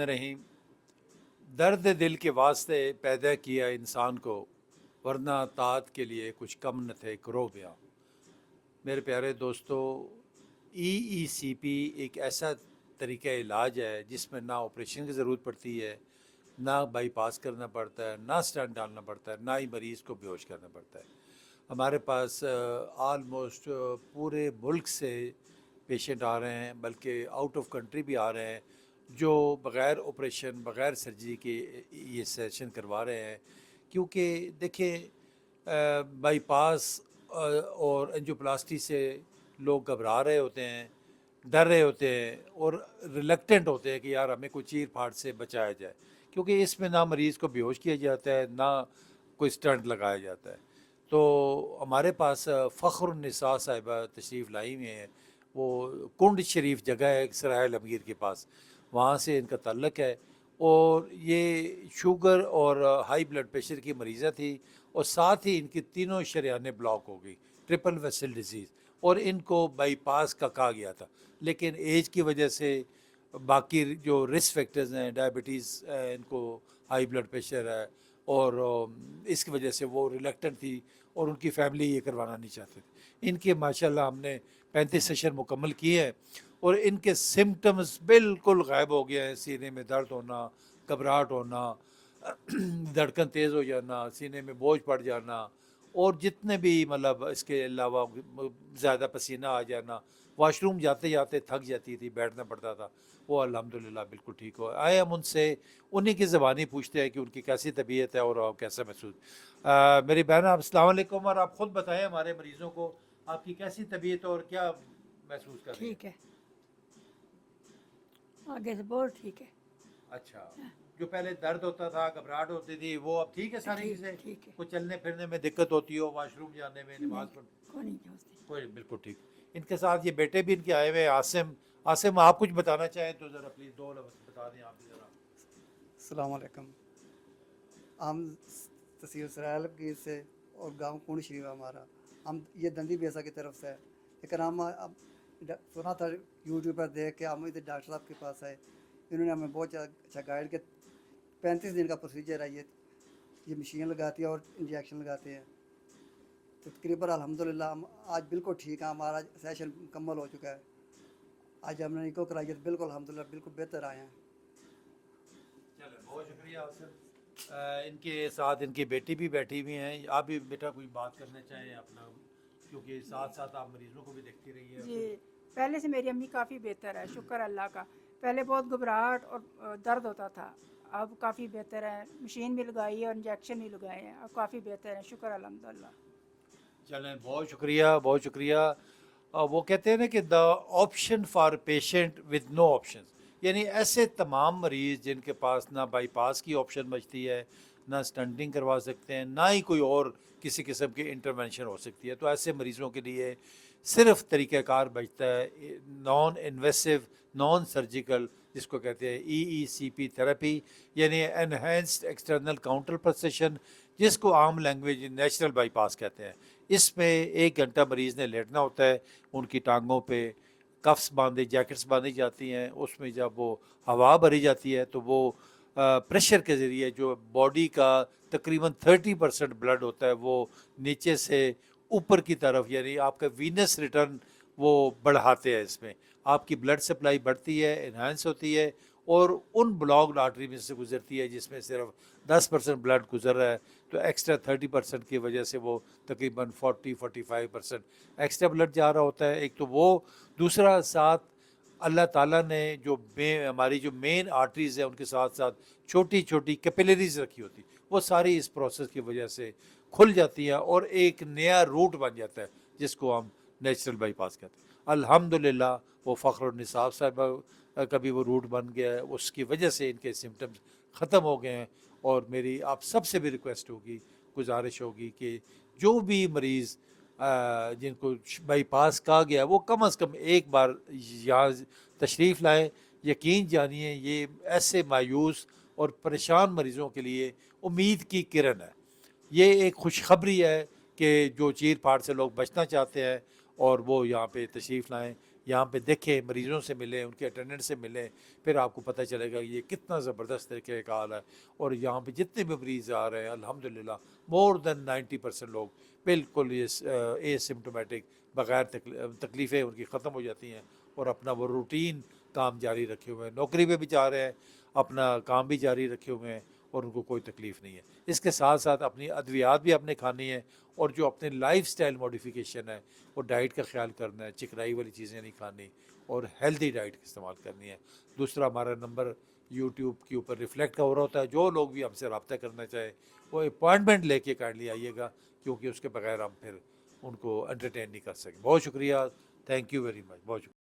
रहीम। दर्द दिल के वास्ते पैदा किया इंसान को, वरना तात के लिए कुछ कम न थे करो बयां। मेरे प्यारे दोस्तों, EECP एक ऐसा तरीका इलाज है जिसमें ना ऑपरेशन की ज़रूरत पड़ती है, ना बाईपास करना पड़ता है, ना स्टंट डालना पड़ता है, ना ही मरीज़ को बेहोश करना पड़ता है। हमारे पास आलमोस्ट पूरे मुल्क से पेशेंट आ रहे हैं, बल्कि आउट ऑफ कंट्री भी आ रहे हैं, जो बग़ैर ऑपरेशन बग़ैर सर्जरी के ये सेशन करवा रहे हैं। क्योंकि देखें, बाईपास और एंजियोप्लास्टी से लोग घबरा रहे होते हैं, डर रहे होते हैं और रिलक्टेंट होते हैं कि यार हमें कोई चीर फाड़ से बचाया जाए, क्योंकि इसमें ना मरीज़ को बेहोश किया जाता है, ना कोई स्टंट लगाया जाता है। तो हमारे पास फ़ख्रुन्निसा साहिबा तशरीफ़ लाई हुई हैं। वो कुंड शरीफ जगह है सराय लमगीर के पास, वहाँ से इनका ताल्लुक़ है। और ये शुगर और हाई ब्लड प्रेशर की मरीज़ा थी, और साथ ही इनकी तीनों शरियानें ब्लॉक हो गई, ट्रिपल वेसल डिजीज़, और इनको बाईपास का कहा गया था। लेकिन एज की वजह से बाकी जो रिस्क फैक्टर्स हैं, डायबिटीज़, इनको हाई ब्लड प्रेशर है, और इसकी वजह से वो रिलेक्टेंट थी और उनकी फैमिली ये करवाना नहीं चाहते थे। इनके माशाल्लाह हमने 35 सेशन मुकम्मल किए हैं और इनके सिम्टम्स बिल्कुल गायब हो गए हैं। सीने में दर्द होना, घबराहट होना, धड़कन तेज़ हो जाना, सीने में बोझ पड़ जाना, और जितने भी मतलब इसके अलावा ज़्यादा पसीना आ जाना, वॉशरूम जाते जाते थक जाती थी, बैठना पड़ता था, वो अल्हम्दुलिल्लाह बिल्कुल ठीक हो आए। हम उनसे उन्हीं की ज़बानी पूछते हैं कि उनकी कैसी तबीयत है और कैसा महसूस। मेरी बहन, आप अस्सलाम वालेकुम, और आप ख़ुद बताएं हमारे मरीज़ों को आपकी कैसी तबीयत और क्या महसूस कर रही है? ठीक है, आगे से बहुत ठीक है। अच्छा, जो पहले दर्द होता था, घबराहट होती थी, वो अब ठीक है सारी चीज़ें? ठीक है। कुछ चलने फिरने में दिक्कत होती हो, वॉशरूम जाने में, नहीं, नमाज पढ़, कोई नहीं होती। कोई बिल्कुल ठीक। इनके साथ ये बेटे भी इनके आए हुए हैं, आसिम। आसिम, आप कुछ बताना चाहें तो ज़रा प्लीज़ दो लफ्ज़ बता दें आप भी ज़रा। अस्सलाम वालेकुम। हम तहसील सराय लमगीर से और गांव कुंड शरीफ हमारा, हम ये दंदी बेसा की तरफ से है। लेकिन हम अब सुना था यूट्यूब पर देख के हम इधर डॉक्टर साहब के पास आए। इन्होंने हमें बहुत अच्छा गाइड किया। 35 दिन का प्रोसीजर है ये मशीन लगाती है और इंजेक्शन लगाते हैं। तो तकरीबन अल्हम्दुलिल्लाह हम आज बिल्कुल ठीक है। हमारा सेशन मुकम्मल हो चुका है। आज हमने इनको कराई है, बिल्कुल अल्हम्दुलिल्लाह बिल्कुल बेहतर आए हैं। चलो, बहुत शुक्रिया आसिम। इनके साथ इनकी बेटी भी बैठी हुई हैं। आप भी बेटा कोई बात करना चाहें अपना, क्योंकि साथ साथ आप मरीज़ों को भी देखती रही है। जी, पहले से मेरी अम्मी काफ़ी बेहतर है, शुक्र अल्लाह का। पहले बहुत घबराहट और दर्द होता था, अब काफ़ी बेहतर है। मशीन भी लगाई है और इंजेक्शन भी लगाए हैं, अब काफ़ी बेहतर है, शुक्र अल्हम्दुलिल्लाह। चलें, बहुत शुक्रिया, बहुत शुक्रिया। वो कहते हैं ना कि the option for patient with no option, यानी ऐसे तमाम मरीज़ जिनके पास ना बाईपास की ऑप्शन बचती है, ना स्टंटिंग करवा सकते हैं, ना ही कोई और किसी किस्म की इंटरवेंशन हो सकती है, तो ऐसे मरीज़ों के लिए सिर्फ तरीक़ाकार बचता है नॉन इन्वेसिव, नॉन सर्जिकल, जिसको कहते हैं EECP थेरेपी, यानी एनहेंस्ड एक्सटर्नल काउंटर प्रोसेशन, जिसको आम लैंग्वेज नेचुरल बाईपास कहते हैं। इसमें 1 घंटा मरीज़ ने लेटना होता है, उनकी टांगों पे कफ्स बांधे, जैकेट्स बांधी जाती हैं, उसमें जब वो हवा भरी जाती है तो वो प्रेशर के ज़रिए जो बॉडी का तकरीबन 30% ब्लड होता है वो नीचे से ऊपर की तरफ, यानी आपका वीनस रिटर्न वो बढ़ाते हैं। इसमें आपकी ब्लड सप्लाई बढ़ती है, इन्हांस होती है, और उन ब्लॉक्ड आर्टरी में से गुजरती है जिसमें सिर्फ 10% ब्लड गुजर रहा है, तो एक्स्ट्रा 30% की वजह से वो तकरीबन 40-45% एक्स्ट्रा ब्लड जा रहा होता है। एक तो वो, दूसरा साथ अल्लाह ताला ने जो हमारी जो मेन आर्टरीज़ है उनके साथ साथ छोटी छोटी कैपिलरीज रखी होती, वो सारी इस प्रोसेस की वजह से खुल जाती हैं और एक नया रूट बन जाता है, जिसको हम नेचुरल बाईपास कहते हैं। अल्हम्दुलिल्लाह वो फ़ख्रुन्निसा साहिबा का भी वो रूट बन गया है, उसकी वजह से इनके सिम्टम्स ख़त्म हो गए हैं। और मेरी आप सबसे भी रिक्वेस्ट होगी, गुजारिश होगी कि जो भी मरीज़ जिनको बाईपास कहा गया वो कम से कम एक बार यहाँ तशरीफ़ लाएँ। यकीन जानिए ये ऐसे मायूस और परेशान मरीज़ों के लिए उम्मीद की किरण है। ये एक खुशखबरी है कि जो चीर फाड़ से लोग बचना चाहते हैं और वो यहाँ पे तशरीफ़ लाएँ। یہاں پہ دیکھیں، مریضوں سے ملیں، ان کے اٹینڈنٹ سے ملیں، پھر آپ کو پتہ چلے گا یہ کتنا زبردست طریقہ کا حال ہے. اور یہاں پہ جتنے بھی مریض آ رہے ہیں الحمدللہ مور دین 90% لوگ بالکل اے سمٹومیٹک، بغیر تکلیفیں ان کی ختم ہو جاتی ہیں، اور اپنا وہ روٹین کام جاری رکھے ہوئے ہیں، نوکری پہ بھی جا رہے ہیں، اپنا کام بھی جاری رکھے ہوئے ہیں، اور ان کو کوئی تکلیف نہیں ہے. اس کے ساتھ ساتھ اپنی ادویات بھی اپنے کھانی ہے، اور جو اپنے لائف سٹائل موڈیفیکیشن ہے وہ ڈائٹ کا خیال کرنا ہے، چکنائی والی چیزیں نہیں کھانی، اور ہیلدی ڈائٹ استعمال کرنی ہے. دوسرا ہمارا نمبر یوٹیوب کے اوپر ریفلیکٹ ہو رہا ہوتا ہے. جو لوگ بھی ہم سے رابطہ کرنا چاہے وہ اپوائنٹمنٹ لے کے کائنڈلی آئیے گا، کیونکہ اس کے بغیر ہم پھر ان کو انٹرٹین نہیں کر سکیں. بہت شکریہ، تھینک یو ویری مچ، بہت شکریہ.